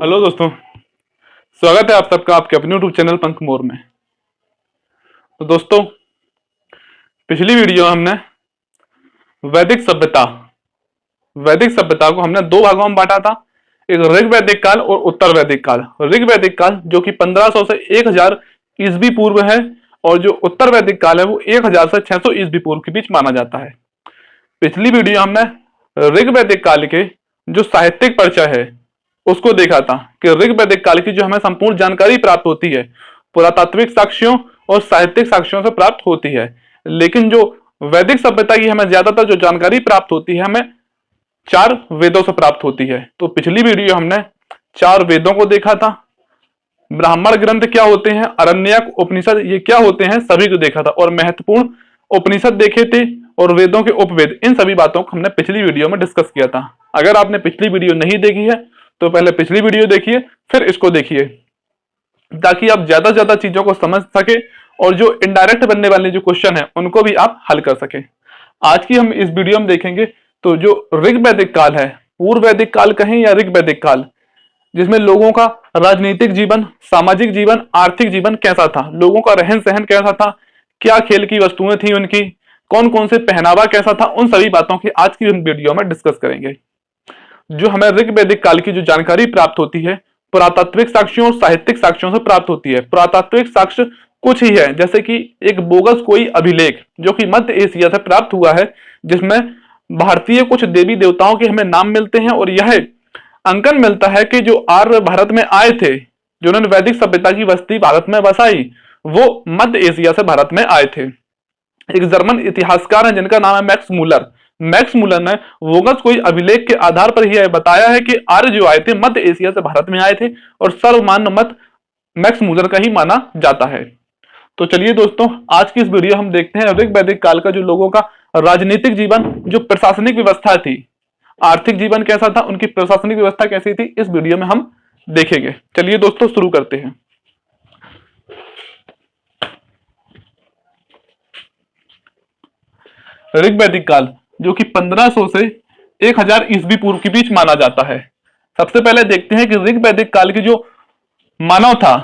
Hello दोस्तों, स्वागत है आप सबका आपके अपने यूट्यूब चैनल पंख मोर में। तो दोस्तों, पिछली वीडियो हमने वैदिक सभ्यता वैदिक सभ्यता को हमने दो भागों में बांटा था। एक ऋग वैदिक काल और उत्तर वैदिक काल। ऋग वैदिक काल जो कि 1500 से 1000 ईस्वी पूर्व है और जो उत्तर वैदिक काल है वो 1000 से 600 ईस्वी पूर्व के बीच माना जाता है। पिछली वीडियो हमने ऋग वैदिक काल के जो साहित्यिक परिचय है उसको देखा था कि ऋग वैदिक काल की जो हमें संपूर्ण जानकारी प्राप्त होती है पुरातात्विक साक्ष्यों और साहित्यिक साक्ष्यों से प्राप्त होती है, लेकिन जो वैदिक सभ्यता की हमें ज्यादातर जो जानकारी प्राप्त होती है हमें 4 वेदों से प्राप्त होती है। तो पिछली वीडियो हमने 4 वेदों को देखा था, ब्राह्मण ग्रंथ क्या होते हैं, अरण्यक, उपनिषद ये क्या होते हैं सभी को देखा था और महत्वपूर्ण उपनिषद देखे थे और वेदों के उपवेद, इन सभी बातों को हमने पिछली वीडियो में डिस्कस किया था। अगर आपने पिछली वीडियो नहीं देखी है तो पहले पिछली वीडियो देखिए फिर इसको देखिए, ताकि आप ज्यादा ज्यादा चीजों को समझ सके और जो इनडायरेक्ट बनने वाले जो क्वेश्चन है उनको भी आप हल कर सके। आज की हम इस वीडियो में देखेंगे तो जो ऋग वैदिक काल है, पूर्व वैदिक काल कहें या ऋग वैदिक काल, जिसमें लोगों का राजनीतिक जीवन, सामाजिक जीवन, आर्थिक जीवन कैसा था, लोगों का रहन सहन कैसा था, क्या खेल की वस्तुएं थी उनकी, कौन कौन से पहनावा कैसा था, उन सभी बातों की आज की हम वीडियो में डिस्कस करेंगे। जो हमें ऋग वैदिक काल की जो जानकारी प्राप्त होती है पुरातात्विक साक्ष्यों और साहित्यिक साक्ष्यों से प्राप्त होती है। पुरातात्विक साक्ष्य कुछ ही है, जैसे कि एक बोगस कोई अभिलेख जो कि मध्य एशिया से प्राप्त हुआ है, जिसमें भारतीय कुछ देवी देवताओं के हमें नाम मिलते हैं और यह अंकन मिलता है कि जो आर्य भारत में आए थे, जिन्होंने वैदिक सभ्यता की बस्ती भारत में बसाई, वो मध्य एशिया से भारत में आए थे। एक जर्मन इतिहासकार है जिनका नाम है मैक्स मूलर। मैक्स मूलर ने वोगस कोई अभिलेख के आधार पर यह बताया है कि आर्य जो आए थे मध्य एशिया से भारत में आए थे और सर्वमान्य मत मैक्स मूलर का ही माना जाता है। तो चलिए दोस्तों, आज की इस वीडियो हम देखते हैं ऋग वैदिक काल का जो लोगों का राजनीतिक जीवन, जो प्रशासनिक व्यवस्था थी, आर्थिक जीवन कैसा था, उनकी प्रशासनिक व्यवस्था कैसी थी, इस वीडियो में हम देखेंगे। चलिए दोस्तों शुरू करते हैं। ऋग वैदिक काल जो कि 1500 से 1000 ईस्वी पूर्व के बीच माना जाता है। सबसे पहले देखते हैं कि ऋग वैदिक काल की जो मानव था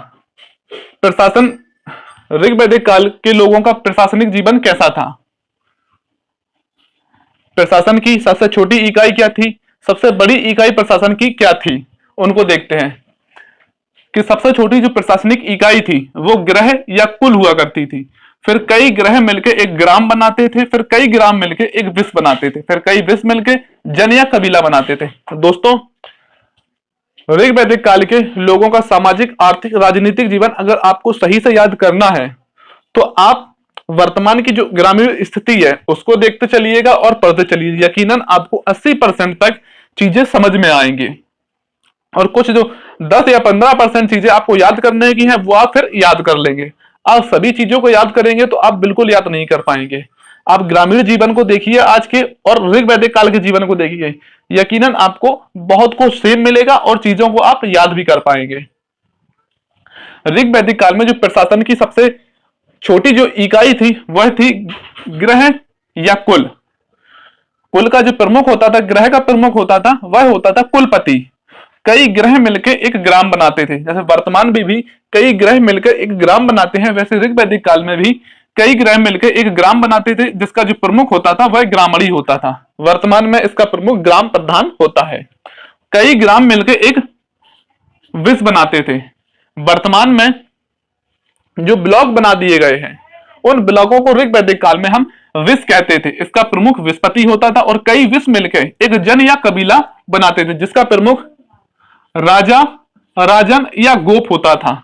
प्रशासन, ऋग वैदिक काल के लोगों का प्रशासनिक जीवन कैसा था। प्रशासन की सबसे छोटी इकाई क्या थी, सबसे बड़ी इकाई प्रशासन की क्या थी, उनको देखते हैं। कि सबसे छोटी जो प्रशासनिक इकाई थी वो ग्रह या कुल हुआ करती थी, फिर कई ग्रह मिलकर एक ग्राम बनाते थे, फिर कई ग्राम मिलकर एक विश्व बनाते थे, फिर कई विश्व मिलकर जन या कबीला बनाते थे। दोस्तों, ऋग वैदिक काल के लोगों का सामाजिक, आर्थिक, राजनीतिक जीवन अगर आपको सही से याद करना है तो आप वर्तमान की जो ग्रामीण स्थिति है उसको देखते चलिएगा और पढ़ते चलिए। यकीनन आपको 80% तक चीजें समझ में आएंगी और कुछ जो 10 या 15% चीजें आपको याद करने की है वो आप फिर याद कर लेंगे। आप सभी चीजों को याद करेंगे तो आप बिल्कुल याद नहीं कर पाएंगे। आप ग्रामीण जीवन को देखिए आज के और ऋग वैदिक काल के जीवन को देखिए, यकीनन आपको बहुत कुछ सेम मिलेगा और चीजों को आप याद भी कर पाएंगे। ऋग वैदिक काल में जो प्रशासन की सबसे छोटी जो इकाई थी वह थी ग्रह या कुल। कुल का जो प्रमुख होता था, ग्रह का प्रमुख होता था, वह होता था कुलपति। कई ग्रह मिलकर एक ग्राम बनाते थे, जैसे वर्तमान में भी कई ग्रह मिलकर एक ग्राम बनाते हैं, वैसे ऋग वैदिक काल में भी कई ग्रह मिलकर एक ग्राम बनाते थे, जिसका जो प्रमुख होता था वह ग्रामणी होता था। वर्तमान में इसका प्रमुख ग्राम प्रधान होता है। कई ग्राम मिलकर एक विश्व बनाते थे। वर्तमान में जो ब्लॉक बना दिए गए हैं उन ब्लॉकों को ऋग वैदिक काल में हम विश्व कहते थे। इसका प्रमुख विश्वपति होता था और कई विश्व मिलकर एक जन या कबीला बनाते थे, जिसका प्रमुख राजा, राजन या गोप होता था।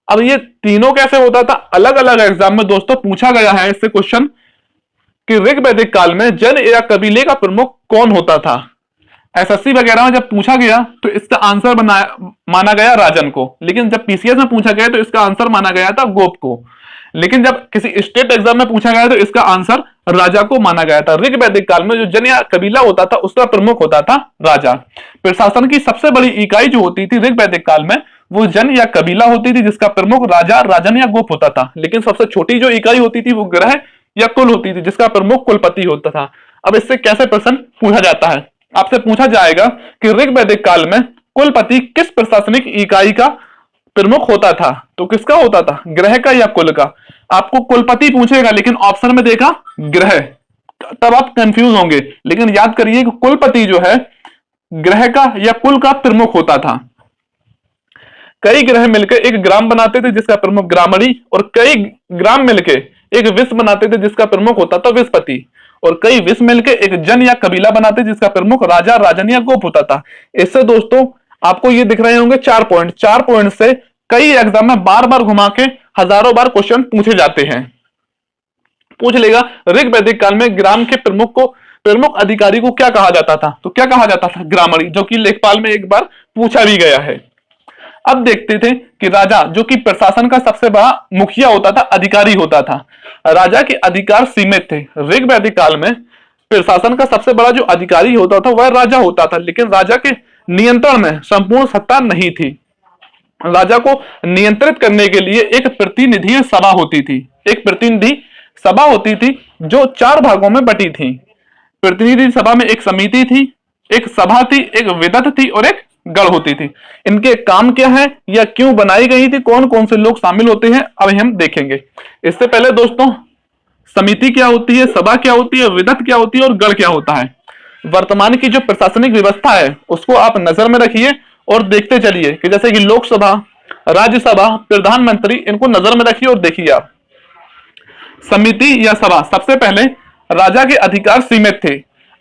अब ये तीनों कैसे होता था, अलग अलग एग्जाम में दोस्तों पूछा गया है इससे क्वेश्चन कि ऋग वैदिक काल में जन या कबीले का प्रमुख कौन होता था। एसएससी वगैरह में जब पूछा गया तो इसका आंसर माना गया राजन को, लेकिन जब पीसीएस में पूछा गया तो इसका आंसर माना गया था गोप को, लेकिन जब किसी स्टेट एग्जाम में पूछा गया तो इसका आंसर राजा को माना गया था। ऋग वैदिक काल में जो जन या कबीला होता था उसका प्रमुख होता था राजा। प्रशासन की सबसे बड़ी इकाई जो होती थी ऋग वैदिक काल में वो जन या कबीला होती थी, जिसका प्रमुख राजा, राजन या गोप होता था। लेकिन सबसे छोटी जो इकाई होती थी वो ग्रह या कुल होती थी, जिसका प्रमुख कुलपति होता था। अब इससे कैसे प्रश्न पूछा जाता है, आपसे पूछा जाएगा कि ऋग वैदिक काल में कुलपति किस प्रशासनिक इकाई का प्रमुख होता था? तो किसका होता था, गृह का या कुल का? आपको कुलपति पूछेगा लेकिन ऑप्शन में देखा गृह, तब आप कंफ्यूज होंगे, लेकिन याद करिए कि कुलपति जो है गृह का या कुल का प्रमुख होता था। कई ग्रह मिलकर एक ग्राम बनाते थे जिसका प्रमुख ग्रामणी, और कई ग्राम मिलकर एक विश्व बनाते थे जिसका प्रमुख होता था विश्वपति, और कई विश्व मिलकर एक जन या कबीला बनाते जिसका प्रमुख राजा, राजन या गोप होता था। इससे दोस्तों आपको ये दिख रहे होंगे 4 पॉइंट से कई एग्जाम में बार बार घुमा के हजारों बार क्वेश्चन पूछे जाते हैं। पूछ लेगा ऋग वैदिक काल में ग्राम के प्रमुख अधिकारी को क्या कहा जाता था? तो क्या कहा जाता था? ग्रामणी, जो कि लेखपाल में एक बार पूछा भी गया है। अब देखते थे कि राजा जो कि प्रशासन का सबसे बड़ा मुखिया होता था, अधिकारी होता था, राजा के अधिकार सीमित थे। ऋग वैदिक काल में प्रशासन का सबसे बड़ा जो अधिकारी होता था वह राजा होता था, लेकिन राजा के नियंत्रण में संपूर्ण सत्ता नहीं थी। राजा को नियंत्रित करने के लिए एक प्रतिनिधि सभा होती थी, एक प्रतिनिधि सभा होती थी जो 4 भागों में बटी थी। प्रतिनिधि सभा में एक समिति थी, एक सभा थी, एक विदत थी और एक गण होती थी। इनके काम क्या है या क्यों बनाई गई थी, कौन कौन से लोग शामिल होते हैं, अब हम देखेंगे। इससे पहले दोस्तों समिति क्या होती है, सभा क्या होती है, विदत क्या होती है और गण क्या होता है। वर्तमान की जो प्रशासनिक व्यवस्था है उसको आप नजर में रखिए और देखते चलिए कि जैसे कि लोकसभा, राज्यसभा, प्रधानमंत्री, इनको नजर में रखिए और देखिए आप। समिति या सभा, सबसे पहले राजा के अधिकार सीमित थे।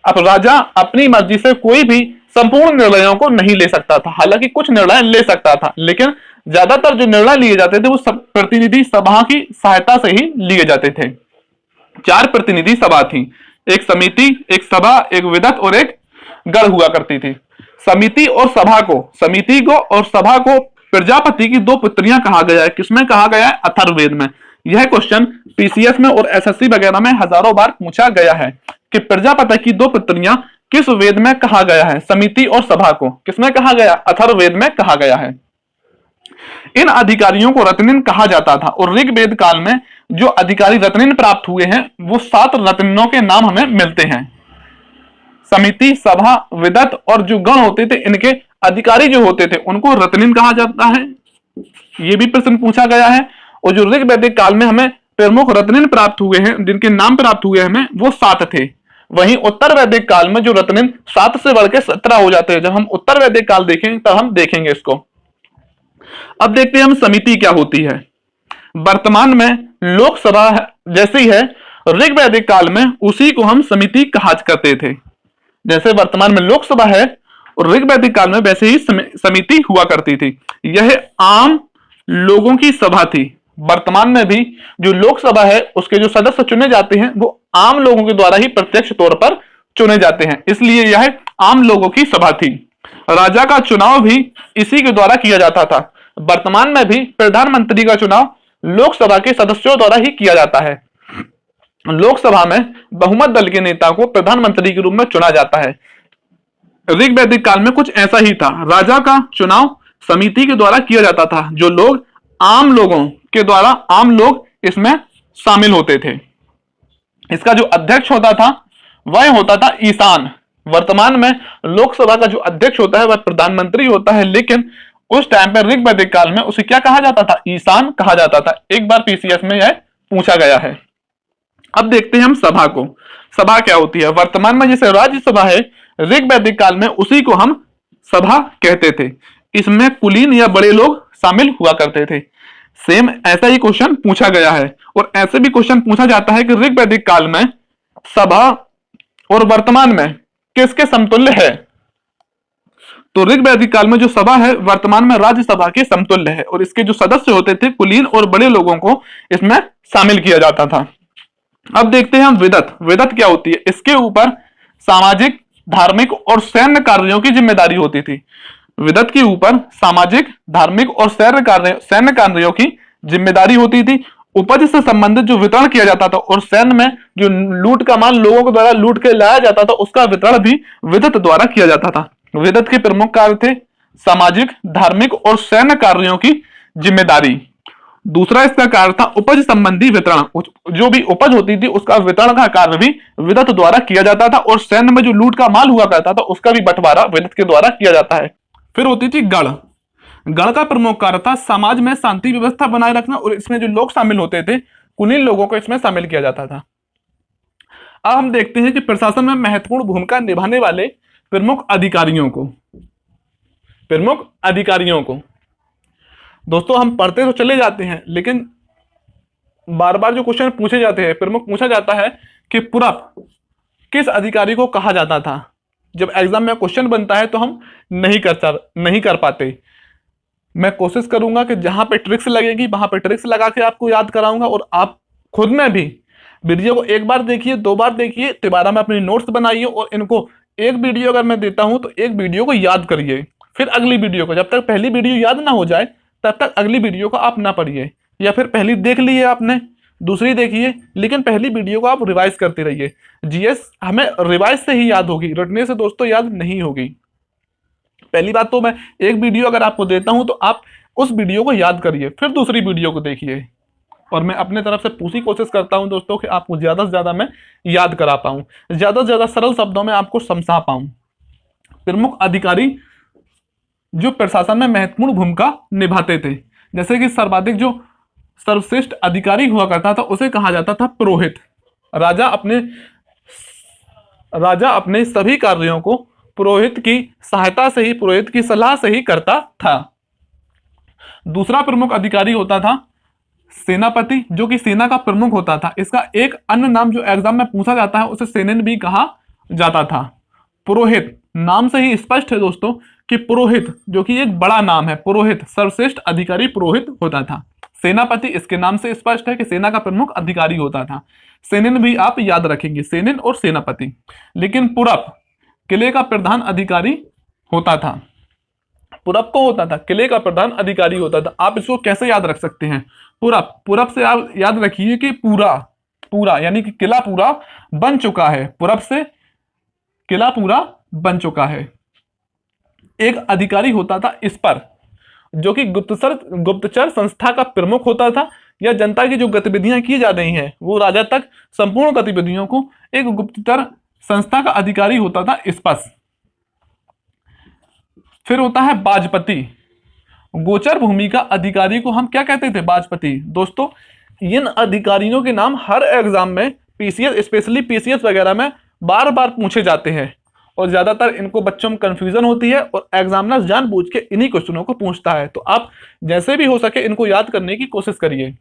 अब राजा अपनी मर्जी से कोई भी संपूर्ण निर्णयों को नहीं ले सकता था, हालांकि कुछ निर्णय ले सकता था, लेकिन ज्यादातर जो निर्णय लिए जाते थे वो सब प्रतिनिधि सभा की सहायता से ही लिए जाते थे। 4 प्रतिनिधि सभा थी, एक समिति, एक सभा, एक विदत और एक गण हुआ करती थी। समिति और सभा को प्रजापति की 2 पुत्रियां कहा गया है। किसमें कहा गया है? अथर्ववेद में। यह क्वेश्चन पीसीएस में और एसएससी वगैरह में हजारों बार पूछा गया है कि प्रजापति की 2 पुत्रियां किस वेद में कहा गया है? समिति और सभा को किसमें कहा गया? अथर्ववेद में कहा गया है। इन अधिकारियों को रत्निन कहा जाता था, और ऋग्वेद काल में जो अधिकारी रत्निन प्राप्त हुए हैं वो 7 रत्निनों के नाम हमें मिलते हैं। समिति, सभा, विदत और जो गण होते थे, इनके अधिकारी जो होते थे उनको रत्निन कहा जाता है। ये भी प्रश्न पूछा गया है। और जो ऋग्वैदिक काल में हमें प्रमुख रत्निन प्राप्त हुए हैं, जिनके नाम प्राप्त हुए हमें, वो 7 थे। वहीं उत्तर वैदिक काल में जो रत्निन 7 से बढ़ के 17 हो जाते हैं। जब हम उत्तर वैदिक काल देखेंगे तब हम देखेंगे इसको। अब देखते हैं हम समिति क्या होती है। वर्तमान में लोकसभा जैसी है, ऋग्वैदिक काल में उसी को हम समिति कहा करते थे। जैसे वर्तमान में लोकसभा है और ऋग्वैदिक काल में वैसे ही समिति हुआ करती थी। यह आम लोगों की सभा थी। वर्तमान में भी जो लोकसभा है उसके जो सदस्य चुने जाते हैं वो आम लोगों के द्वारा ही प्रत्यक्ष तौर पर चुने जाते हैं, इसलिए यह आम लोगों की सभा थी। राजा का चुनाव भी इसी के द्वारा किया जाता था। वर्तमान में भी प्रधानमंत्री का चुनाव लोकसभा के सदस्यों द्वारा ही किया जाता है। लोकसभा में बहुमत दल के नेता को प्रधानमंत्री के रूप में चुना जाता है। ऋग्वैदिक काल में कुछ ऐसा ही था। राजा का चुनाव समिति के द्वारा किया जाता था, जो लोग आम लोगों के द्वारा, आम लोग इसमें शामिल होते थे। इसका जो अध्यक्ष होता था वह होता था ईशान। वर्तमान में लोकसभा का जो अध्यक्ष होता है वह प्रधानमंत्री होता है, लेकिन उस टाइम पर ऋग्वैदिक काल में उसे क्या कहा जाता था? ईशान कहा जाता था। एक बार पीसीएस में यह पूछा गया है। अब देखते हैं हम सभा को। सभा क्या होती है? वर्तमान में जैसे राज्यसभा है, ऋग्वैदिक काल में उसी को हम सभा कहते थे। इसमें कुलीन या बड़े लोग शामिल हुआ करते थे। सेम ऐसा ही क्वेश्चन पूछा गया है, और ऐसे भी क्वेश्चन पूछा जाता है कि ऋग्वैदिक काल में सभा और वर्तमान में किसके समतुल्य है? तो ऋग्वैदिक काल में जो सभा है वर्तमान में राज्यसभा के समतुल्य है, और इसके जो सदस्य होते थे कुलीन और बड़े लोगों को इसमें शामिल किया जाता था। अब देखते हैं हम विदत। विदत क्या होती है? इसके ऊपर सामाजिक, धार्मिक और सैन्य कार्यों की जिम्मेदारी होती थी। विदत के ऊपर सामाजिक, धार्मिक और सैन्य कार्यों की जिम्मेदारी होती थी। उपज से संबंधित जो वितरण किया जाता था, और सैन्य में जो लूट का माल लोगों के द्वारा लूट के लाया जाता था उसका वितरण भी विदत द्वारा किया जाता था। विदत के प्रमुख कार्य थे सामाजिक, धार्मिक और सैन्य कार्यों की जिम्मेदारी। दूसरा इसका कार्य था उपज संबंधी वितरण। जो भी उपज होती थी उसका वितरण का कार्य भी विदत द्वारा किया जाता था, और सैन्य में जो लूट का माल हुआ करता था उसका भी बंटवारा विदत के द्वारा किया जाता है। फिर होती थी गण। गण का प्रमुख कार्य था समाज में शांति व्यवस्था बनाए रखना, और इसमें जो लोग शामिल होते थे उन्हीं लोगों को इसमें शामिल किया जाता था। अब हम देखते हैं कि प्रशासन में महत्वपूर्ण भूमिका निभाने वाले प्रमुख अधिकारियों को दोस्तों हम पढ़ते तो चले जाते हैं, लेकिन बार बार जो क्वेश्चन पूछे जाते हैं, प्रमुख पूछा जाता है कि पुरप किस अधिकारी को कहा जाता था। जब एग्जाम में क्वेश्चन बनता है तो हम नहीं कर पाते। मैं कोशिश करूंगा कि जहां पे ट्रिक्स लगेगी वहां पे ट्रिक्स लगा के आपको याद कराऊंगा, और आप खुद में भी वीडियो को एक बार देखिए, 2 बार देखिए, दोबारा में अपनी नोट्स बनाइए, और इनको एक वीडियो अगर मैं देता हूं तो एक वीडियो को याद करिए, फिर अगली वीडियो को, जब तक पहली वीडियो याद ना हो जाए तब तक अगली वीडियो को आप ना पढ़िए, या फिर पहली देख लिए आपने, दूसरी देखिए, लेकिन पहली वीडियो को आप रिवाइज करते रहिए। जीएस हमें रिवाइज से ही याद होगी, रटने से दोस्तों याद नहीं होगी। पहली बात तो मैं एक वीडियो अगर आपको देता हूं तो आप उस वीडियो को याद करिए, फिर दूसरी वीडियो को देखिए, और मैं अपने तरफ से पूरी कोशिश करता हूं दोस्तों कि आपको ज्यादा से ज्यादा मैं याद करा पाऊं, ज्यादा से ज्यादा सरल शब्दों में आपको समझा पाऊं। प्रमुख अधिकारी जो प्रशासन में महत्वपूर्ण भूमिका निभाते थे, जैसे कि सर्वाधिक जो सर्वश्रेष्ठ अधिकारी हुआ करता था उसे कहा जाता था पुरोहित। राजा अपने सभी कार्यों को पुरोहित की सहायता से ही, पुरोहित की सलाह से ही करता था। दूसरा प्रमुख अधिकारी होता था सेनापति, जो कि सेना का प्रमुख होता था। इसका एक अन्य नाम जो एग्जाम में पूछा जाता है उसे सेनेन भी कहा जाता था। पुरोहित नाम से ही स्पष्ट है दोस्तों कि पुरोहित जो कि एक बड़ा नाम है, पुरोहित सर्वश्रेष्ठ अधिकारी पुरोहित होता था। सेनापति इसके नाम से स्पष्ट है कि सेना का प्रमुख अधिकारी होता था। सेनेन भी आप याद रखेंगे, सेनेन और सेनापति। लेकिन पुरप किले का प्रधान अधिकारी होता था। पुरप को होता था, किले का प्रधान अधिकारी होता था। आप इसको कैसे याद रख सकते हैं? पुरप से आप याद रखिए कि पूरा यानी कि किला पूरा बन चुका है, पुरप से किला पूरा बन चुका है। एक अधिकारी होता था इस पर, जो कि गुप्तचर संस्था का प्रमुख होता था, या जनता की जो गतिविधियां की जा रही हैं वो राजा तक संपूर्ण गतिविधियों को एक गुप्तचर संस्था का अधिकारी होता था इस पर। फिर होता है बाजपति। गोचर भूमि का अधिकारी को हम क्या कहते थे? बाजपति। दोस्तों इन अधिकारियों के नाम हर एग्जाम में पीसीएस, स्पेशली पीसीएस वगैरह में बार बार पूछे जाते हैं, और ज्यादातर इनको बच्चों में कंफ्यूजन होती है, और एग्जामिनर जानबूझ के इन्हीं क्वेश्चनों को पूछता है। तो आप जैसे भी हो सके इनको याद करने की कोशिश करिए।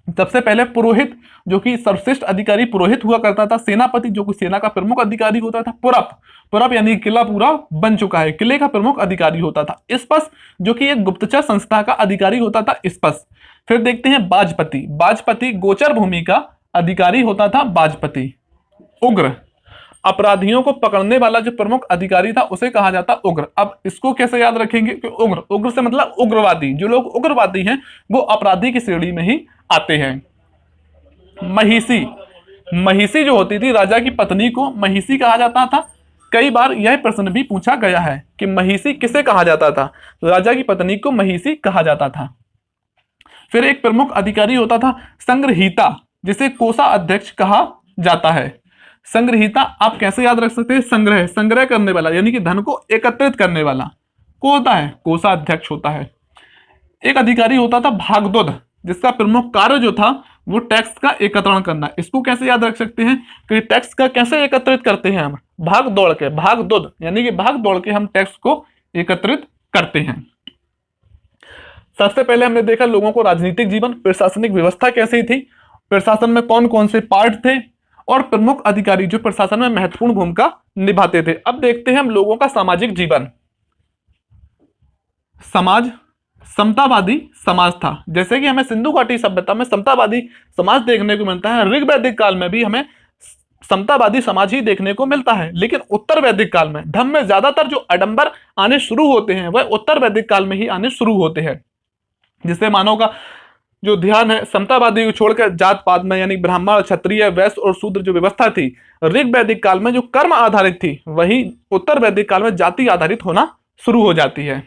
सबसे पहले पुरोहित, जो कि सर्वश्रेष्ठ अधिकारी पुरोहित हुआ करता था। सेनापति, जो कि सेना का प्रमुख अधिकारी होता था। पुरप यानी किला पूरा बन चुका है, किले का प्रमुख अधिकारी होता था। इस्पस, जो कि एक गुप्तचर संस्था का अधिकारी होता था इस्पस। फिर देखते हैं बाजपति गोचर भूमि का अधिकारी होता था बाजपति। उग्र, अपराधियों को पकड़ने वाला जो प्रमुख अधिकारी था उसे कहा जाता उग्र। अब इसको कैसे याद रखेंगे कि उग्र से मतलब उग्रवादी। जो लोग उग्रवादी हैं वो अपराधी की श्रेणी में ही आते हैं। महिषी जो होती थी, राजा की पत्नी को महिषी कहा जाता था। कई बार यह प्रश्न भी पूछा गया है कि महिषी किसे कहा जाता था? राजा की पत्नी को महिषी कहा जाता था। फिर एक प्रमुख अधिकारी होता था संग्रहीता, जिसे कोषा अध्यक्ष कहा जाता है। संग्रहीता आप कैसे याद रख सकते हैं? संग्रह करने वाला, यानी कि धन को एकत्रित करने वाला को होता है कोषाध्यक्ष होता है। एक अधिकारी होता था भागदौड़, जिसका प्रमुख कार्य जो था वो टैक्स का एकत्रण करना। इसको कैसे याद रख सकते हैं कि टैक्स का कैसे एकत्रित करते हैं हम? भागदौड़ यानी कि भाग दौड़ के हम टैक्स को एकत्रित करते हैं। सबसे पहले हमने देखा लोगों को राजनीतिक जीवन, प्रशासनिक व्यवस्था कैसी थी, प्रशासन में कौन कौन से पार्ट थे, और प्रमुख अधिकारी जो प्रशासन में महत्वपूर्ण भूमिका निभाते थे। अब देखते हैं हम लोगों का सामाजिक जीवन। समाज समतावादी समाज था। जैसे कि हमें सिंधु घाटी सभ्यता में समतावादी समाज देखने को मिलता है, ऋग वैदिक काल में भी हमें समतावादी समाज ही देखने को मिलता है। लेकिन उत्तर वैदिक काल में धर्म में ज्यादातर जो आडंबर आने शुरू होते हैं वह उत्तर वैदिक काल में ही आने शुरू होते हैं, जिससे मानव का जो ध्यान है समतावादी को छोड़कर जात पात में, यानी ब्राह्मण, क्षत्रिय, वैश्य और शूद्र जो व्यवस्था थी ऋग वैदिक काल में जो कर्म आधारित थी, वही उत्तर वैदिक काल में जाति आधारित होना शुरू हो जाती है।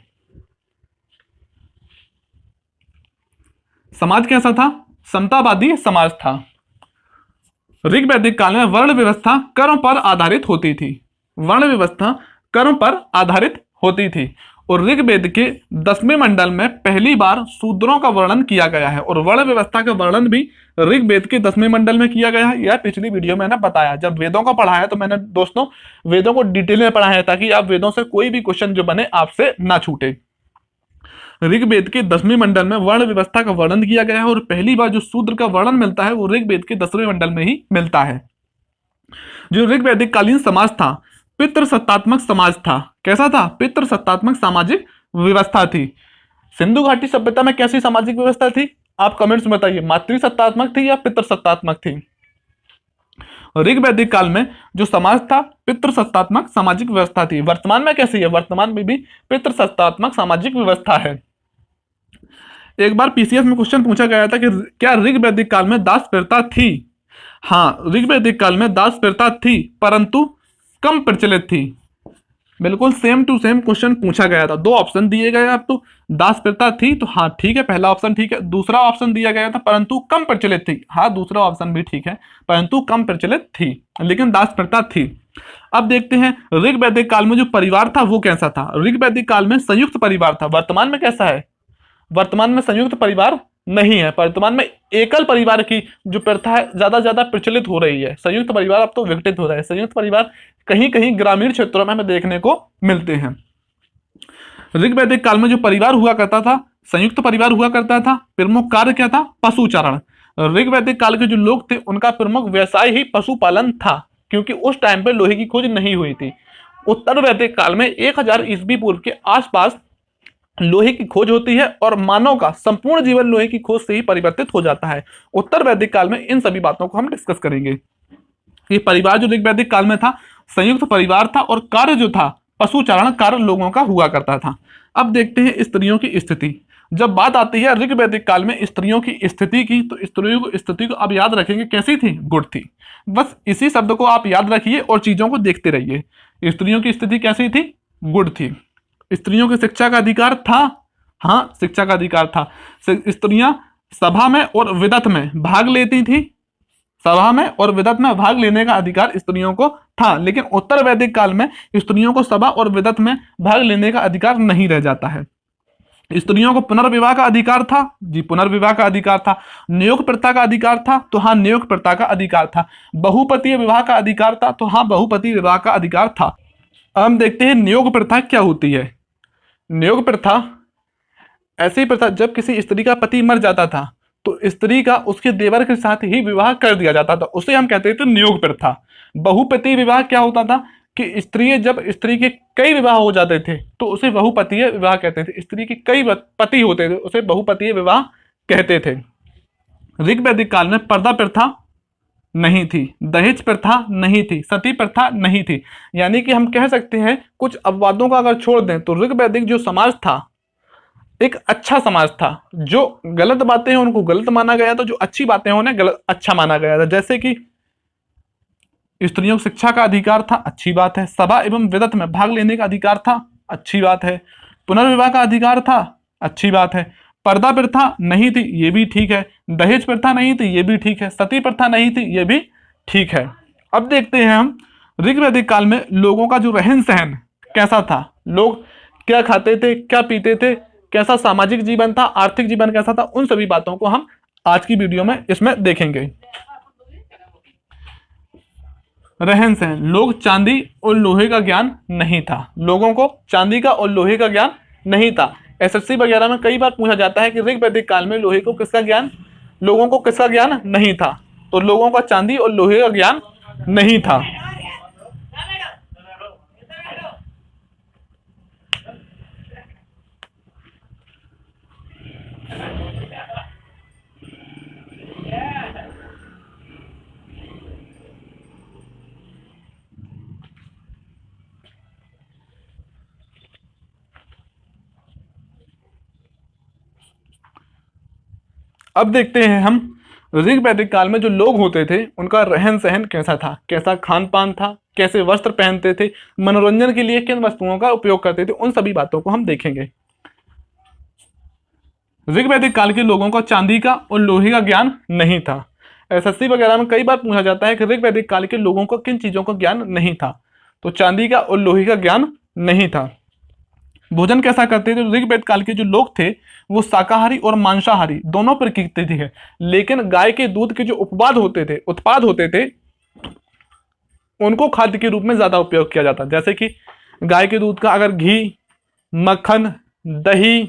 समाज कैसा था? समतावादी समाज था। ऋग वैदिक काल में वर्ण व्यवस्था कर्म पर आधारित होती थी। वर्ण व्यवस्था कर्म पर आधारित होती थी। और ऋग्वेद के 10वें मंडल में पहली बार शूद्रों का वर्णन किया गया है। और वर्ण व्यवस्था का वर्णन भी ऋग्वेद के 10वें मंडल में किया गया है। यह पिछली वीडियो में मैंने बताया, जब वेदों को पढ़ाया तो मैंने दोस्तों वेदों को डिटेल में पढ़ाया ताकि आप वेदों से कोई भी क्वेश्चन जो बने आपसे ना छूटे। ऋग्वेद के 10वें मंडल में वर्ण व्यवस्था का वर्णन किया गया है और पहली बार जो शूद्र का वर्णन मिलता है वो ऋग्वेद के 10वें मंडल में ही मिलता है। जो ऋग्वैदिक कालीन समाज था पितृ सत्तात्मक समाज था। कैसा था? पितृ सत्तात्मक सामाजिक व्यवस्था थी। सिंधु घाटी सभ्यता में कैसी सामाजिक व्यवस्था थी? आप कमेंट्स में बताइए, मातृ सत्तात्मक थी या पितृ सत्तात्मक थी? ऋग्वैदिक काल में जो समाज था पितृ सत्तात्मक सामाजिक व्यवस्था थी। वर्तमान में कैसी है? वर्तमान में भी पितृ सत्तात्मक सामाजिक व्यवस्था है। एक बार पीसीएस में क्वेश्चन पूछा गया था कि क्या ऋग्वैदिक काल में दास प्रथा थी? हाँ, ऋग्वैदिक काल में दास प्रथा थी परंतु कम प्रचलित थी। बिल्कुल सेम टू सेम क्वेश्चन पूछा गया था। दो ऑप्शन दिए गए आपको, दास प्रथा थी तो हाँ ठीक है, पहला ऑप्शन ठीक है। दूसरा ऑप्शन दिया गया था परंतु कम प्रचलित थी। हाँ, दूसरा ऑप्शन भी ठीक है, परंतु कम प्रचलित थी, लेकिन दास प्रथा थी। अब देखते हैं ऋग्वैदिक काल में जो परिवार था वो कैसा था। ऋग्वैदिक काल में संयुक्त परिवार था। वर्तमान में कैसा है? वर्तमान में संयुक्त परिवार नहीं है। वर्तमान में एकल परिवार की जो प्रथा है ज्यादा प्रचलित हो रही है। संयुक्त परिवार अब तो विघटित हो रहा है। संयुक्त परिवार कहीं कहीं ग्रामीण क्षेत्रों में हमें देखने को मिलते हैं। ऋग्वैदिक काल में जो परिवार हुआ करता था संयुक्त परिवार हुआ करता था। प्रमुख कार्य क्या था? पशुचारण। ऋग्वैदिक काल के जो लोग थे उनका प्रमुख व्यवसाय ही पशुपालन था, क्योंकि उस टाइम पे लोहे की खोज नहीं हुई थी। उत्तर वैदिक काल में 1000 ईस्वी पूर्व के आसपास लोहे की खोज होती है और मानव का संपूर्ण जीवन लोहे की खोज से ही परिवर्तित हो जाता है। उत्तर वैदिक काल में इन सभी बातों को हम डिस्कस करेंगे। ये परिवार जो ऋग्वैदिक काल में था संयुक्त परिवार था और कार्य जो था पशुचारण कार्य लोगों का हुआ करता था। अब देखते हैं स्त्रियों की स्थिति। जब बात आती है ऋग्वैदिक काल में स्त्रियों की स्थिति की, तो स्थिति को आप याद रखेंगे कैसी थी? गुड थी। बस इसी शब्द को आप याद रखिए और चीजों को देखते रहिए। स्त्रियों की स्थिति कैसी थी? गुड थी। स्त्रियों को शिक्षा का अधिकार था। हाँ, शिक्षा का अधिकार था। स्त्रियां सभा में और विदत में भाग लेती थी। सभा में और विदत में भाग लेने का अधिकार स्त्रियों को था, लेकिन उत्तर वैदिक काल में स्त्रियों को सभा और विदत में भाग लेने का अधिकार नहीं रह जाता है। स्त्रियों को पुनर्विवाह का अधिकार था। जी, पुनर्विवाह का अधिकार था। नियोग प्रथा का अधिकार था। तो हाँ, नियोग प्रथा का अधिकार था। बहुपतीय विवाह का अधिकार था। तो हाँ, बहुपतीय विवाह का अधिकार था। अब हम देखते हैं नियोग प्रथा क्या होती है। नियोग प्रथा ऐसी प्रथा जब किसी स्त्री का पति मर जाता था तो स्त्री का उसके देवर के साथ ही विवाह कर दिया जाता था, उसे हम कहते थे नियोग प्रथा। बहुपति विवाह क्या होता था कि जब स्त्री के कई विवाह हो जाते थे तो उसे बहुपतीय विवाह कहते थे। स्त्री के कई पति होते थे उसे बहुपतीय विवाह कहते थे। ऋग्वैदिक काल में पर्दा प्रथा नहीं थी, दहेज प्रथा नहीं थी, सती प्रथा नहीं थी। यानी कि हम कह सकते हैं कुछ अपवादों का अगर छोड़ दें तो ऋग्वैदिक जो समाज था एक अच्छा समाज था। जो गलत बातें हैं उनको गलत माना गया था, जो अच्छी बातें हैं उन्हें अच्छा माना गया था। जैसे कि स्त्रियों को शिक्षा का अधिकार था, अच्छी बात है। सभा एवं विदत में भाग लेने का अधिकार था, अच्छी बात है। पुनर्विवाह का अधिकार था, अच्छी बात है। पर्दा प्रथा नहीं थी, ये भी ठीक है। दहेज प्रथा नहीं थी, ये भी ठीक है। सती प्रथा नहीं थी, ये भी ठीक है। अब देखते हैं हम ऋग्वैदिक काल में लोगों का जो रहन सहन कैसा था। लोग क्या खाते थे, क्या पीते थे, कैसा सामाजिक जीवन था, आर्थिक जीवन कैसा था, उन सभी बातों को हम आज की वीडियो में इसमें देखेंगे। रहन सहन, लोग चांदी और लोहे का ज्ञान नहीं था। लोगों को चांदी का और लोहे का ज्ञान नहीं था। एसएससी वगैरह में कई बार पूछा जाता है कि ऋग्वैदिक काल में लोगों को किसका ज्ञान नहीं था। तो लोगों का चांदी और लोहे का ज्ञान नहीं था। अब देखते हैं हम ऋग्वैदिक काल में जो लोग होते थे उनका रहन सहन कैसा था, कैसा खान पान था, कैसे वस्त्र पहनते थे, मनोरंजन के लिए किन वस्तुओं का उपयोग करते थे, उन सभी बातों को हम देखेंगे। ऋग्वैदिक काल के लोगों को चांदी का और लोहे का ज्ञान नहीं था। एसएससी वगैरह में कई बार पूछा जाता है कि ऋग्वैदिक काल के लोगों को किन चीजों का ज्ञान नहीं था। तो चांदी का और लोहे का ज्ञान नहीं था। भोजन कैसा करते थे? ऋग्वेद काल के जो लोग थे वो शाकाहारी और मांसाहारी दोनों प्रकृति थे, लेकिन गाय के दूध के जो उत्पाद होते थे उनको खाद्य के रूप में ज्यादा उपयोग किया जाता, जैसे कि गाय के दूध का अगर घी, मक्खन, दही,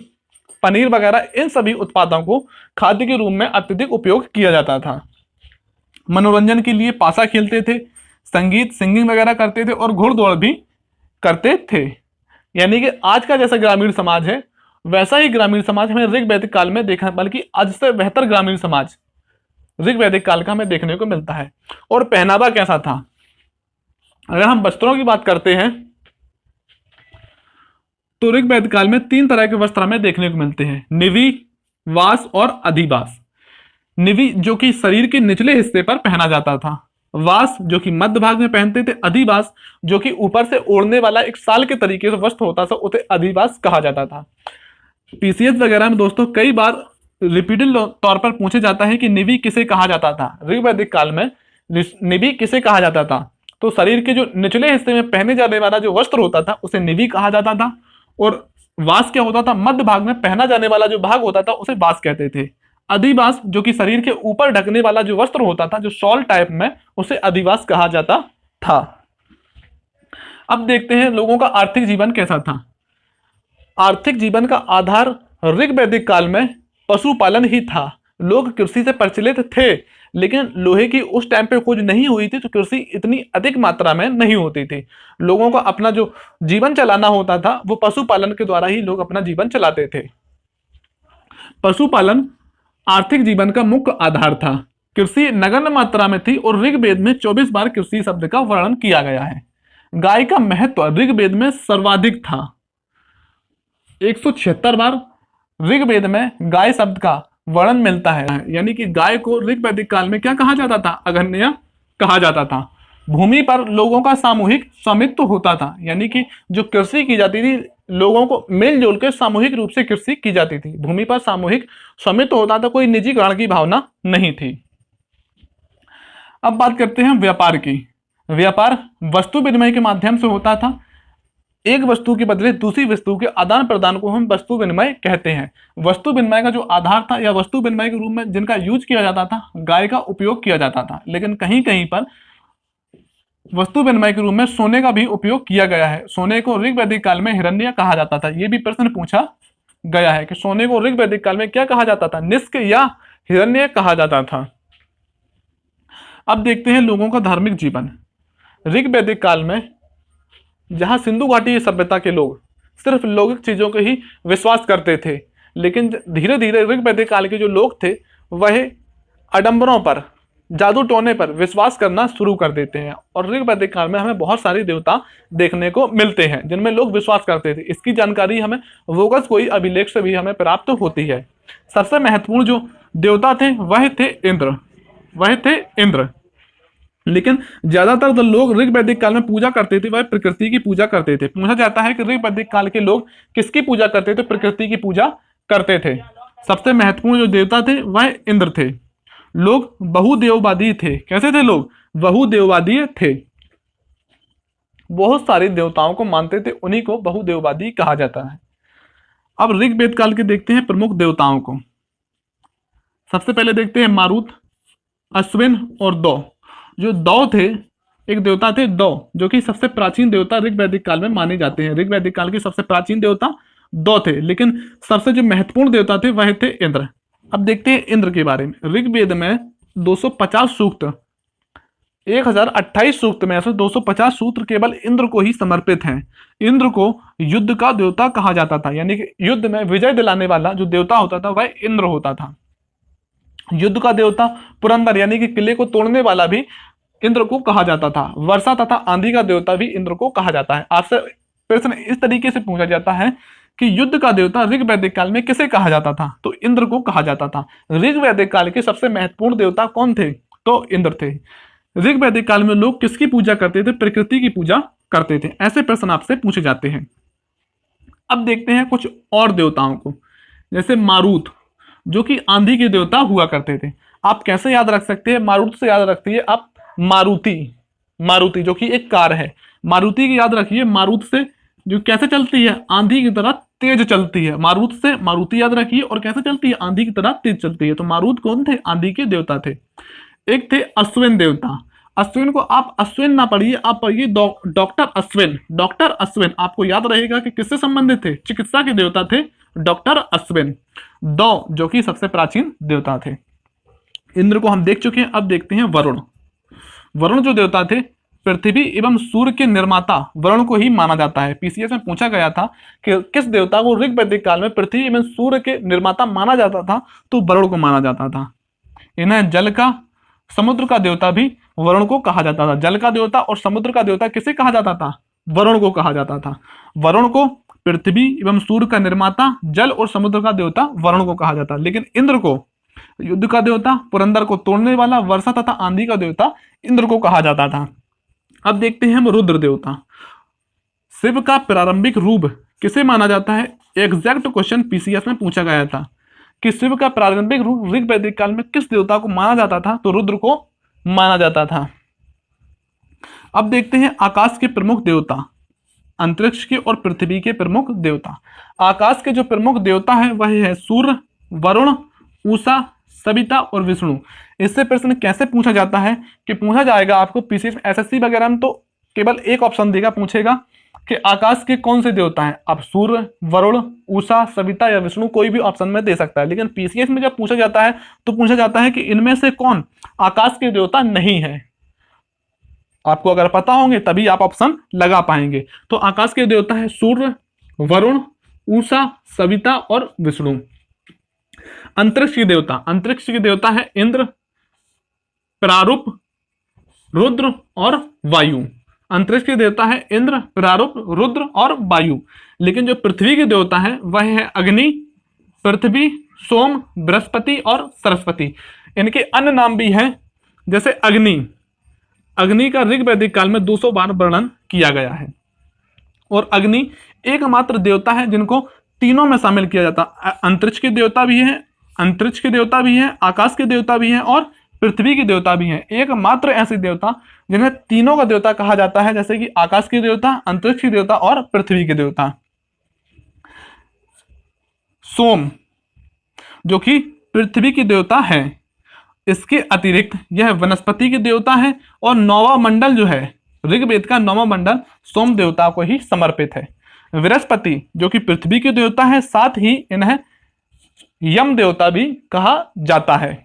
पनीर वगैरह, इन सभी उत्पादों को खाद्य के रूप में अत्यधिक उपयोग किया जाता था। मनोरंजन के लिए पासा खेलते थे, संगीत सिंगिंग वगैरह करते थे और घुड़दौड़ भी करते थे। यानी कि आज का जैसा ग्रामीण समाज है वैसा ही ग्रामीण समाज हमें ऋग्वैदिक काल में देखा, बल्कि आज से बेहतर ग्रामीण समाज ऋग्वैदिक काल का हमें देखने को मिलता है। और पहनावा कैसा था? अगर हम वस्त्रों की बात करते हैं तो ऋग्वेद काल में 3 तरह के वस्त्र हमें देखने को मिलते हैं, निवि, वास और अधिवास। निवि जो कि शरीर के निचले हिस्से पर पहना जाता था, वास जो कि मध्य भाग में पहनते थे, अधिवास जो कि ऊपर से ओढ़ने वाला एक शाल के तरीके से वस्त्र होता था, उसे अधिवास कहा जाता था। पीसीएस वगैरह में दोस्तों कई बार रिपीटेड तौर पर पूछे जाता है कि निवि किसे कहा जाता था, ऋग्वैदिक काल में निवि किसे कहा जाता था? तो शरीर के जो निचले हिस्से में पहने जाने वाला जो वस्त्र होता था उसे निवि कहा जाता था, और वास क्या होता था? मध्य भाग में पहना जाने वाला जो भाग होता था उसे वास कहते थे। अधिवास जो कि शरीर के ऊपर ढकने वाला जो वस्त्र होता था, जो शॉल टाइप में, उसे अधिवास कहा जाता था। अब देखते हैं लोगों का आर्थिक जीवन कैसा था। आर्थिक जीवन का आधार ऋग्वैदिक काल में पशुपालन ही था। लोग कृषि से प्रचलित थे, लेकिन लोहे की उस टाइम पे खोज नहीं हुई थी, तो कृषि इतनी अधिक मात्रा में नहीं होती थी। लोगों को अपना जो जीवन चलाना होता था वो पशुपालन के द्वारा ही लोग अपना जीवन चलाते थे। पशुपालन आर्थिक जीवन का मुख्य आधार था। कृषि नगण्य मात्रा में थी और ऋग्वेद में 24 बार कृषि शब्द का वर्णन किया गया है। गाय का महत्व ऋग्वेद में सर्वाधिक था। 176 बार ऋग्वेद में गाय शब्द का वर्णन मिलता है। यानी कि गाय को ऋग्वैदिक काल में क्या कहा जाता था? अग्रण्य कहा जाता था। भूमि पर लोगों का सामूहिक स्वामित्व होता था, यानी कि जो कृषि की जाती थी लोगों को मिलजुल के सामूहिक रूप से कृषि की जाती थी। भूमि पर सामूहिक स्वामित्व होता था, कोई निजीकरण की भावना नहीं थी। अब बात करते हैं व्यापार की। व्यापार वस्तु विनिमय के माध्यम से होता था। एक वस्तु के बदले दूसरी वस्तु के आदान प्रदान को हम वस्तु विनिमय कहते हैं। वस्तु विनिमय का जो आधार था या वस्तु विनिमय के रूप में जिनका यूज किया जाता था, गाय का उपयोग किया जाता था, लेकिन कहीं कहीं पर वस्तु विनिमय के रूप में सोने का भी उपयोग किया गया है। सोने को ऋग्वैदिक काल में हिरण्य कहा जाता था। यह भी प्रश्न पूछा गया है कि सोने को ऋग्वैदिक काल में क्या कहा जाता था? निष्क या हिरण्य कहा जाता था। अब देखते हैं लोगों का धार्मिक जीवन। ऋग्वैदिक काल में जहां सिंधु घाटी सभ्यता के लोग सिर्फ लौकिक चीजों को ही विश्वास करते थे, लेकिन धीरे धीरे ऋग्वैदिक काल के जो लोग थे वह आडंबरों पर, जादू टोने पर विश्वास करना शुरू कर देते हैं। और ऋग्वैदिक काल में हमें बहुत सारे देवता देखने को मिलते हैं जिनमें लोग विश्वास करते थे। इसकी जानकारी हमें वोगस कोई अभिलेख से भी हमें प्राप्त होती है। सबसे महत्वपूर्ण जो देवता थे वह थे इंद्र। लेकिन ज्यादातर जो लोग ऋग्वैदिक काल में पूजा करते थे वह प्रकृति की पूजा करते थे। पूछा जाता है कि ऋग्वैदिक काल के लोग किसकी पूजा करते थे? प्रकृति की पूजा करते थे। सबसे महत्वपूर्ण जो देवता थे वह इंद्र थे। लोग बहुदेववादी थे। कैसे थे लोग? बहुदेववादी थे। बहुत सारे देवताओं को मानते थे, उन्हीं को बहुदेववादी कहा जाता है। अब ऋग्वेद काल के देखते हैं प्रमुख देवताओं को। सबसे पहले देखते हैं मारुत, अश्विन और दौ। जो दौ थे, एक देवता थे दौ, जो कि सबसे प्राचीन देवता ऋग्वैदिक काल में माने जाते हैं। ऋग्वैदिक काल के सबसे प्राचीन देवता दौ थे, लेकिन सबसे जो महत्वपूर्ण देवता थे वह थे इंद्र। अब देखते हैं इंद्र के बारे में। ऋग्वेद में 250 सूक्त, 1028 सूक्त में से 250 सूत्र केवल इंद्र को ही समर्पित हैं। इंद्र को युद्ध का देवता कहा जाता था, यानी कि युद्ध में विजय दिलाने वाला जो देवता होता था वह इंद्र होता था। युद्ध का देवता पुरंदर यानी कि किले को तोड़ने वाला भी इंद्र को कहा जाता था। वर्षा तथा आंधी का देवता भी इंद्र को कहा जाता है। आपसे प्रश्न इस तरीके से पूछा जाता है कि युद्ध का देवता ऋग्वैदिक काल में किसे कहा जाता था? तो इंद्र को कहा जाता था। ऋग्वैदिक काल के सबसे महत्वपूर्ण देवता कौन थे? तो इंद्र थे। ऋग्वैदिक काल में लोग किसकी पूजा करते थे? प्रकृति की पूजा करते थे। ऐसे प्रश्न आपसे पूछे जाते हैं। अब देखते हैं कुछ और देवताओं को, जैसे मारुत जो कि आंधी के देवता हुआ करते थे। आप कैसे याद रख सकते हैं? मारुत से याद रखिए आप मारुति जो कि एक कार है। मारुति की याद रखिए, मारुत से जो कैसे चलती है, आंधी की तरह तेज चलती है। मारुत से मारुति याद रखिए, और कैसे चलती है, आंधी की तरह तेज चलती है। तो मारुत कौन थे, आंधी के देवता थे। एक थे अश्विन देवता। अश्विन को आप अश्विन ना पढ़िए, आप पढ़िए डॉक्टर अश्विन। डॉक्टर अश्विन आपको याद रहेगा कि किससे संबंधित थे, चिकित्सा के देवता थे डॉक्टर अश्विन। दो जो कि सबसे प्राचीन देवता थे। इंद्र को हम देख चुके हैं, अब देखते हैं वरुण। वरुण जो देवता थे, पृथ्वी एवं सूर्य के निर्माता वरुण को ही माना जाता है। पीसीएस में पूछा गया था कि किस देवता को ऋग वैदिक काल में पृथ्वी एवं सूर्य के निर्माता माना जाता था, तो वरुण को माना जाता था। इन्हें जल का, समुद्र का देवता भी वरुण को कहा जाता था। जल का देवता और समुद्र का देवता किसे कहा जाता था, वरुण को कहा जाता था। वरुण को पृथ्वी एवं सूर्य का निर्माता, जल और समुद्र का देवता वरुण को कहा जाता। लेकिन इंद्र को युद्ध का देवता, पुरंदर को तोड़ने वाला, वर्षा तथा आंधी का देवता इंद्र को कहा जाता था। अब देखते हैं हम रुद्र देवता। शिव का प्रारंभिक रूप किसे माना जाता है, एग्जैक्ट क्वेश्चन पीसीएस में पूछा गया था कि शिव का प्रारंभिक रूप ऋग वैदिक काल में किस देवता को माना जाता था, तो रुद्र को माना जाता था। अब देखते हैं आकाश के प्रमुख देवता, अंतरिक्ष के और पृथ्वी के प्रमुख देवता। आकाश के जो प्रमुख देवता है वह है सूर्य, वरुण, उषा, सविता और विष्णु। इससे प्रश्न कैसे पूछा जाता है कि पूछा जाएगा आपको पीसीएस एसएससी वगैरह में, तो केवल एक ऑप्शन देगा, पूछेगा कि आकाश के कौन से देवता हैं। आप सूर्य, वरुण, उषा, सविता या विष्णु कोई भी ऑप्शन में दे सकता है। लेकिन पीसीएस में जब पूछा जाता है तो पूछा जाता है कि इनमें से कौन आकाश के देवता नहीं है। आपको अगर पता होंगे तभी आप ऑप्शन लगा पाएंगे। तो आकाश के देवता है सूर्य, वरुण, उषा, सविता और विष्णु। अंतरिक्ष की देवता, अंतरिक्ष के देवता है इंद्र, प्रारूप, रुद्र और वायु। अंतरिक्ष के देवता है इंद्र, प्रारूप, रुद्र और वायु। लेकिन जो पृथ्वी के देवता है वह है अग्नि, पृथ्वी, सोम, बृहस्पति और सरस्वती। इनके अन्य नाम भी हैं, जैसे अग्नि। अग्नि का ऋग वैदिक काल में 200 बार वर्णन किया गया है। और अग्नि एकमात्र देवता है जिनको तीनों में शामिल किया जाता। अंतरिक्ष के देवता भी हैं, अंतरिक्ष के देवता भी हैं, आकाश के देवता भी हैं और पृथ्वी के देवता भी हैं। एकमात्र ऐसे देवता जिन्हें तीनों का देवता कहा जाता है, जैसे कि आकाश के देवता, अंतरिक्ष के देवता और पृथ्वी के देवता। सोम जो कि पृथ्वी के देवता है, इसके अतिरिक्त यह वनस्पति के देवता है और नौवा मंडल जो है, ऋग्वेद का नौवा मंडल सोम देवता को ही समर्पित है। बृहस्पति जो कि पृथ्वी के देवता है, साथ ही इन्हें यम देवता भी कहा जाता है।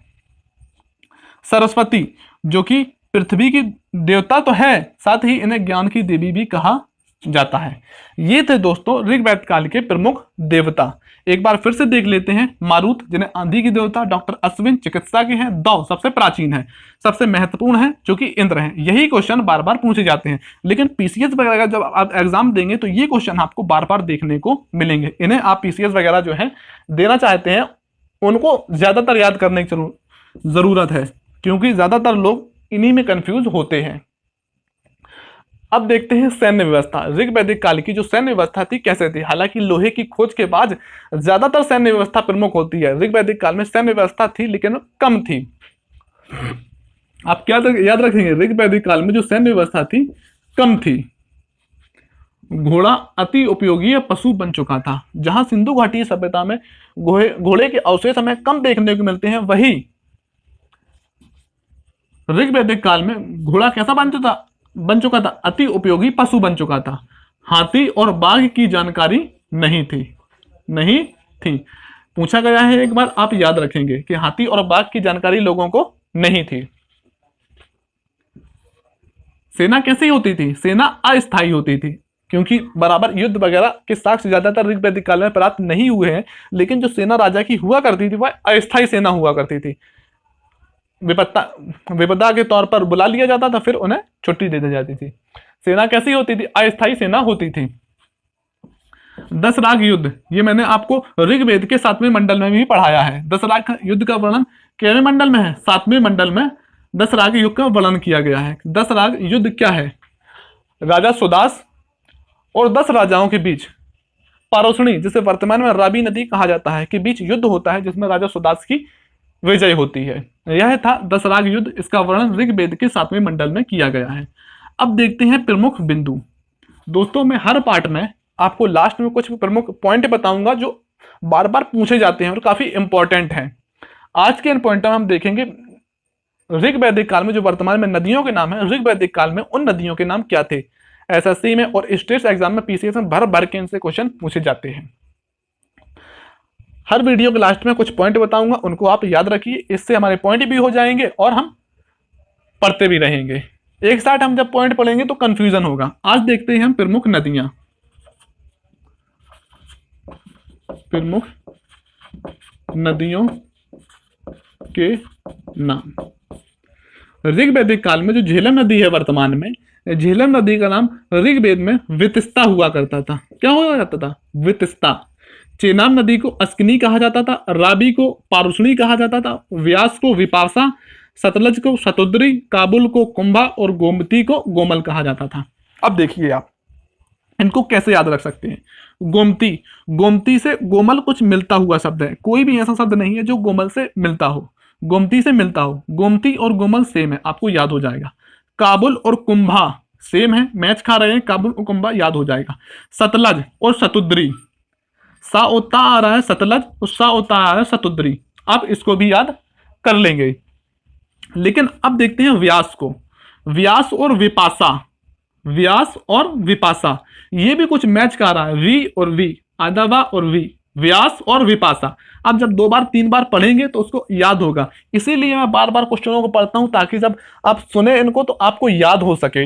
सरस्वती जो कि पृथ्वी की देवता तो है, साथ ही इन्हें ज्ञान की देवी भी कहा जाता है। ये थे दोस्तों ऋग्वेद काल के प्रमुख देवता। एक बार फिर से देख लेते हैं। मारुत जिन्हें आंधी की देवता, डॉक्टर अश्विन चिकित्सा के हैं, दौ सबसे प्राचीन है, सबसे महत्वपूर्ण है जो कि इंद्र हैं। यही क्वेश्चन बार बार पूछे जाते हैं। लेकिन पीसीएस वगैरह जब आप एग्जाम देंगे तो ये क्वेश्चन आपको बार बार देखने को मिलेंगे। इन्हें आप पीसीएस वगैरह जो है देना चाहते हैं, उनको ज्यादातर याद करने की जरूरत है, क्योंकि ज्यादातर लोग इन्हीं में कंफ्यूज होते हैं। अब देखते हैं सैन्य व्यवस्था। ऋग्वैदिक काल की जो सैन्य व्यवस्था थी कैसे थी। हालांकि लोहे की खोज के बाद ज्यादातर सैन्य व्यवस्था प्रमुख होती है। ऋग्वैदिक काल में सैन्य व्यवस्था थी लेकिन कम थी। आप क्या याद रखेंगे, ऋग्वैदिक काल में जो सैन्य व्यवस्था थी कम थी। घोड़ा अति उपयोगी पशु बन चुका था। जहां सिंधु घाटी सभ्यता में घोड़े के अवशेष हमें कम देखने को मिलते हैं, वही ऋग्वैदिक काल में घोड़ा कैसा बन चुका था, अति उपयोगी पशु बन चुका था। हाथी और बाघ की जानकारी नहीं थी। पूछा गया है एक बार, आप याद रखेंगे कि हाथी और बाघ की जानकारी लोगों को नहीं थी। सेना कैसी होती थी, सेना अस्थायी होती थी, क्योंकि बराबर युद्ध वगैरह के साक्ष्य ज्यादातर ऋग्वैदिक काल में प्राप्त नहीं हुए हैं। लेकिन जो सेना राजा की हुआ करती थी वह अस्थायी सेना हुआ करती थी। विपदा के तौर पर बुला लिया जाता था, फिर उन्हें छुट्टी दे दी जाती थी। सेना कैसी होती थी, अस्थायी सेना होती थी। 10 राग युद्ध, ये मैंने आपको ऋग्वेद के 7वें मंडल में भी पढ़ाया है। 10 राग युद्ध का वर्णन कितवें मंडल में है, 7वें मंडल में 10 राग युद्ध का वर्णन किया गया है। 10 राग युद्ध क्या है, राजा सुदास और 10 राजाओं के बीच पारोशणी, जिसे वर्तमान में रावी नदी कहा जाता है, के बीच युद्ध होता है, जिसमें राजा सुदास की विजय होती है। यह था 10 राग युद्ध। इसका वर्णन ऋग्वेद के 7वें मंडल में किया गया है। अब देखते हैं प्रमुख बिंदु। दोस्तों मैं हर पार्ट में आपको लास्ट में कुछ प्रमुख पॉइंट बताऊंगा जो बार बार पूछे जाते हैं और काफी इंपॉर्टेंट हैं। आज के इन पॉइंटों में हम देखेंगे ऋग वैदिक काल में जो वर्तमान में नदियों के नाम है, ऋग वैदिक काल में उन नदियों के नाम क्या थे। एसएससी में और स्टेट एग्जाम में, पीसीएस में भर भर के इनसे क्वेश्चन पूछे जाते हैं। हर वीडियो के लास्ट में कुछ पॉइंट बताऊंगा, उनको आप याद रखिए, इससे हमारे पॉइंट भी हो जाएंगे और हम पढ़ते भी रहेंगे। एक साथ हम जब पॉइंट पढ़ेंगे तो कंफ्यूजन होगा। आज देखते हैं हम प्रमुख नदियां, प्रमुख नदियों के नाम। ऋग्वैदिक काल में जो झेलम नदी है वर्तमान में, झेलम नदी का नाम ऋग्वेद में वितस्ता हुआ करता था। क्या हुआ करता था? वितस्ता। चेनाब नदी को अस्किनी कहा जाता था, राबी को पारुषणी कहा जाता था, व्यास को विपाशा, सतलज को शतुद्री, काबुल को कुंभा और गोमती को गोमल कहा जाता था। अब देखिए आप इनको कैसे याद रख सकते हैं। गोमती, गोमती से गोमल कुछ मिलता हुआ शब्द है, कोई भी ऐसा शब्द नहीं है जो गोमल से मिलता हो, गोमती से मिलता हो। गोमती और गोमल सेम है, आपको याद हो जाएगा। काबुल और कुंभा सेम है, मैच खा रहे हैं, काबुल और कुंभा याद हो जाएगा। सतलज और शतुद्री, सा ओता आ रहा है सतलज और सा ओता आ रहा है शतुद्री, आप इसको भी याद कर लेंगे। लेकिन अब देखते हैं व्यास को, व्यास और विपाशा, व्यास और विपाशा ये भी कुछ मैच कर रहा है, वी और वी, आदावा और वी, व्यास और विपाशा। अब जब 2 बार 3 बार पढ़ेंगे तो उसको याद होगा, इसीलिए मैं बार बार क्वेश्चनों को पढ़ता हूं ताकि जब आप सुने इनको तो आपको याद हो सके।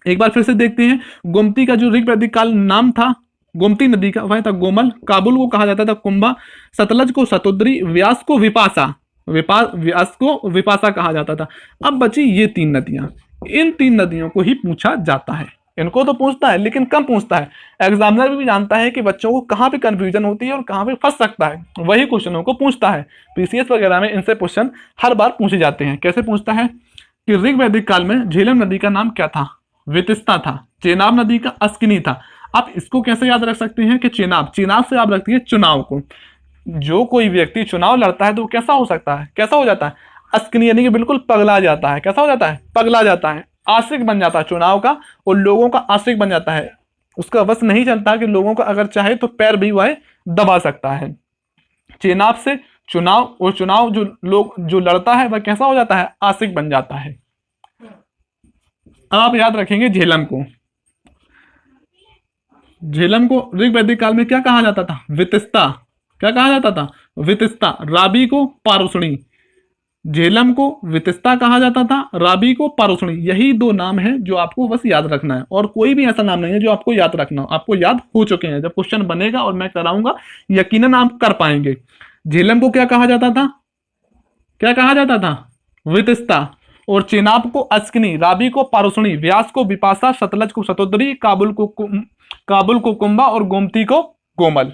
एक बार फिर से देखते हैं, गोमती का जो ऋग्वैदिक काल नाम था गोमती नदी का, वह था गोमल। काबुल को कहा जाता था कुंभा, सतलज को शतुद्री, व्यास को विपाशा, व्यास को विपाशा कहा जाता था। अब बची ये 3 नदियां, इन 3 नदियों को ही पूछा जाता है। इनको तो पूछता है लेकिन कम पूछता है। एग्जामिनर भी जानता है कि बच्चों को कहाँ पे कंफ्यूजन होती है और कहाँ पे फंस सकता है, वही क्वेश्चनों को पूछता है। पीसीएस वगैरह में इनसे क्वेश्चन हर बार पूछे जाते हैं। कैसे पूछता है कि ऋग्वैदिक काल में झेलम नदी का नाम क्या था? वितस्ता था। चेनाब नदी का अस्किनी था। आप इसको कैसे याद रख सकते हैं कि चेनाब, चेनाब से आप रखती है चुनाव को। जो कोई व्यक्ति चुनाव लड़ता है तो कैसा हो सकता है, कैसा हो जाता है? अस्किनी, यानी कि बिल्कुल पगला जाता है। कैसा हो जाता है? पगला जाता है, आशिक बन जाता है चुनाव का और लोगों का आशिक बन जाता है। उसका बस नहीं चलता कि लोगों का अगर चाहे तो पैर भी वह दबा सकता है। चेनाब से चुनाव, और चुनाव जो लड़ता है वह कैसा हो जाता है? आशिक बन जाता है। अब आप याद रखेंगे झेलम को, झेलम को ऋग्वैदिक काल में क्या कहा जाता था? वितस्ता। क्या कहा जाता था? वितस्ता। राबी को पारुषणी, झेलम को वितस्ता कहा जाता था, राबी को पारुषणी। यही 2 नाम हैं जो आपको बस याद रखना है, और कोई भी ऐसा नाम नहीं है जो आपको याद रखना हो। आपको याद हो चुके हैं, जब क्वेश्चन बनेगा और मैं कराऊंगा यकीनन आप कर पाएंगे। झेलम को क्या कहा जाता था? क्या कहा जाता था? वितस्ता। और चेनाब को अस्किनी, राबी को पारुषणी, व्यास को विपाशा, सतलज को शतुद्री, काबुल को कुंभा और गोमती को गोमल।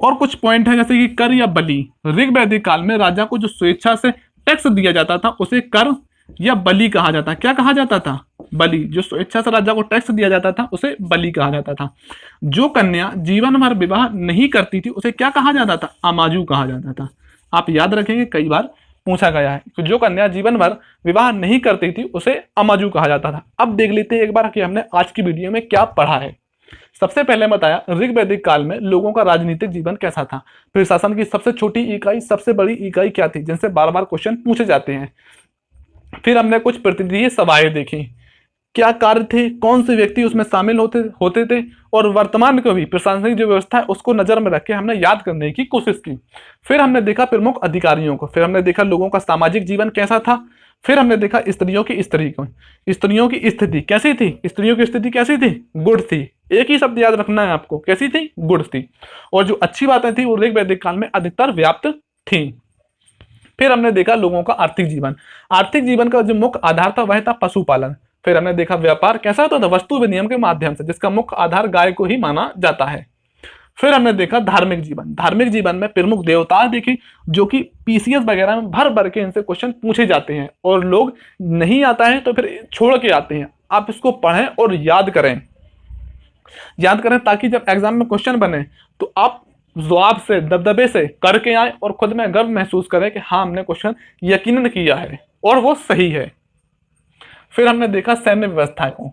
और कुछ पॉइंट है जैसे कि कर या बलि। ऋग्वैदिक काल में राजा को जो स्वेच्छा से टैक्स दिया जाता था उसे कर या बलि कहा जाता। क्या कहा जाता था? बलि। जो स्वेच्छा से राजा को टैक्स दिया जाता था उसे बलि कहा जाता था। जो कन्या जीवन भर विवाह नहीं करती थी उसे क्या कहा जाता था? अमाजू कहा जाता था। आप याद रखेंगे, कई बार पूछा गया है कि जो कन्या जीवन भर विवाह नहीं करती थी उसे अमाजू कहा जाता था। अब देख लेते हैं एक बार कि हमने आज की वीडियो में क्या पढ़ा है। सबसे पहले बताया ऋग्वैदिक काल में लोगों का राजनीतिक जीवन कैसा था, फिर शासन की सबसे छोटी इकाई, सबसे बड़ी इकाई क्या थी, जिनसे बार बार क्वेश्चन पूछे जाते हैं। फिर हमने कुछ प्रतिनिधि सभाएं देखी, क्या कार्य थे, कौन से व्यक्ति उसमें शामिल होते थे, और वर्तमान को भी प्रशासनिक जो व्यवस्था है उसको नजर में रख के हमने याद करने की कोशिश की। फिर हमने देखा प्रमुख अधिकारियों को, फिर हमने देखा लोगों का सामाजिक जीवन कैसा था, फिर हमने देखा स्त्रियों की स्त्रियों की स्थिति कैसी थी। स्त्रियों की स्थिति कैसी थी? गुड थी। एक ही शब्द याद रखना है आपको, कैसी थी? गुड थी। और जो अच्छी बातें थी वो ऋग्वैदिक काल में अधिकतर व्याप्त थी। फिर हमने देखा लोगों का आर्थिक जीवन, आर्थिक जीवन का जो मुख्य आधार था वह था पशुपालन। फिर हमने देखा व्यापार कैसा होता था? वस्तु विनिमय के माध्यम से, जिसका मुख्य आधार गाय को ही माना जाता है। फिर हमने देखा धार्मिक जीवन, धार्मिक जीवन में प्रमुख देवता देखे जो कि पीसीएस वगैरह में भर भर के इनसे क्वेश्चन पूछे जाते हैं, और लोग नहीं आता है तो फिर छोड़ के आते हैं। आप इसको पढ़ें और याद करें ताकि जब एग्जाम में क्वेश्चन बने तो आप जवाब से, दबदबे से करके आए और खुद में गर्व महसूस करें कि हाँ, हमने क्वेश्चन यकीनन किया है और वो सही है। फिर हमने देखा सैन्य व्यवस्था को,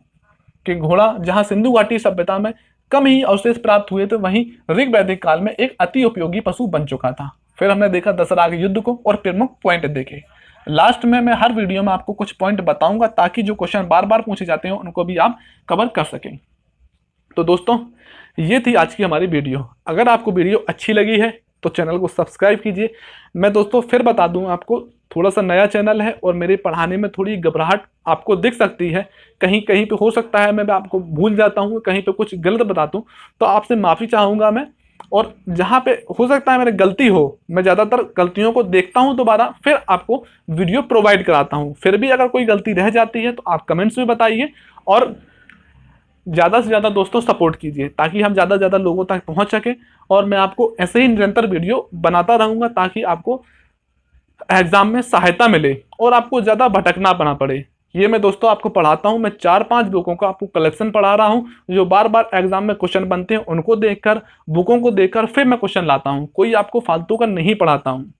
कि घोड़ा जहां सिंधु घाटी सभ्यता में कम ही अवशेष प्राप्त हुए थे, वहीं ऋग वैदिक काल में एक अति उपयोगी पशु बन चुका था। फिर हमने देखा दशरथ के युद्ध को और प्रमुख पॉइंट देखे। लास्ट में मैं हर वीडियो में आपको कुछ पॉइंट बताऊंगा ताकि जो क्वेश्चन बार बार पूछे जाते हैं उनको भी आप कवर कर सकें। तो दोस्तों, ये थी आज की हमारी वीडियो। अगर आपको वीडियो अच्छी लगी है तो चैनल को सब्सक्राइब कीजिए। मैं दोस्तों फिर बता दूं आपको, थोड़ा सा नया चैनल है और मेरे पढ़ाने में थोड़ी घबराहट आपको दिख सकती है। कहीं कहीं पे हो सकता है मैं आपको भूल जाता हूँ, कहीं पे कुछ गलत बताता हूँ, तो आपसे माफ़ी चाहूँगा मैं। और जहाँ पे हो सकता है मेरी गलती हो, मैं ज़्यादातर गलतियों को देखता हूँ दोबारा, फिर आपको वीडियो प्रोवाइड कराता हूँ। फिर भी अगर कोई गलती रह जाती है तो आप कमेंट्स में बताइए और ज़्यादा से ज़्यादा दोस्तों सपोर्ट कीजिए ताकि हम ज़्यादा से ज़्यादा लोगों तक पहुँच सकें। और मैं आपको ऐसे ही निरंतर वीडियो बनाता रहूँगा ताकि आपको एग्जाम में सहायता मिले और आपको ज़्यादा भटकना ना पड़े। ये मैं दोस्तों आपको पढ़ाता हूँ, मैं 4-5 बुकों का आपको कलेक्शन पढ़ा रहा हूँ जो बार बार एग्जाम में क्वेश्चन बनते हैं, उनको देखकर, बुकों को देखकर फिर मैं क्वेश्चन लाता हूँ। कोई आपको फालतू का नहीं पढ़ाता हूँ।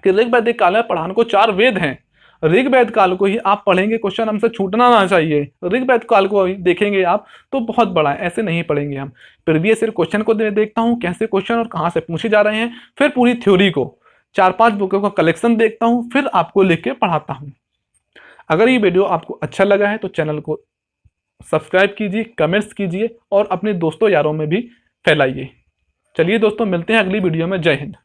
कि ऋग वैदिक काल में पढ़ाने को 4 वेद हैं, ऋग वैद काल को ही आप पढ़ेंगे, क्वेश्चन हमसे छूटना ना चाहिए। ऋग वैद काल को देखेंगे आप तो बहुत बड़ा है, ऐसे नहीं पढ़ेंगे हम। प्रीवियस ईयर क्वेश्चन को देखता हूँ कैसे क्वेश्चन और कहाँ से पूछे जा रहे हैं, फिर पूरी थ्योरी को 4-5 बुकों का कलेक्शन देखता हूँ, फिर आपको लिख के पढ़ाता हूँ। अगर ये वीडियो आपको अच्छा लगा है तो चैनल को सब्सक्राइब कीजिए, कमेंट्स कीजिए और अपने दोस्तों यारों में भी फैलाइए। चलिए दोस्तों, मिलते हैं अगली वीडियो में। जय हिंद।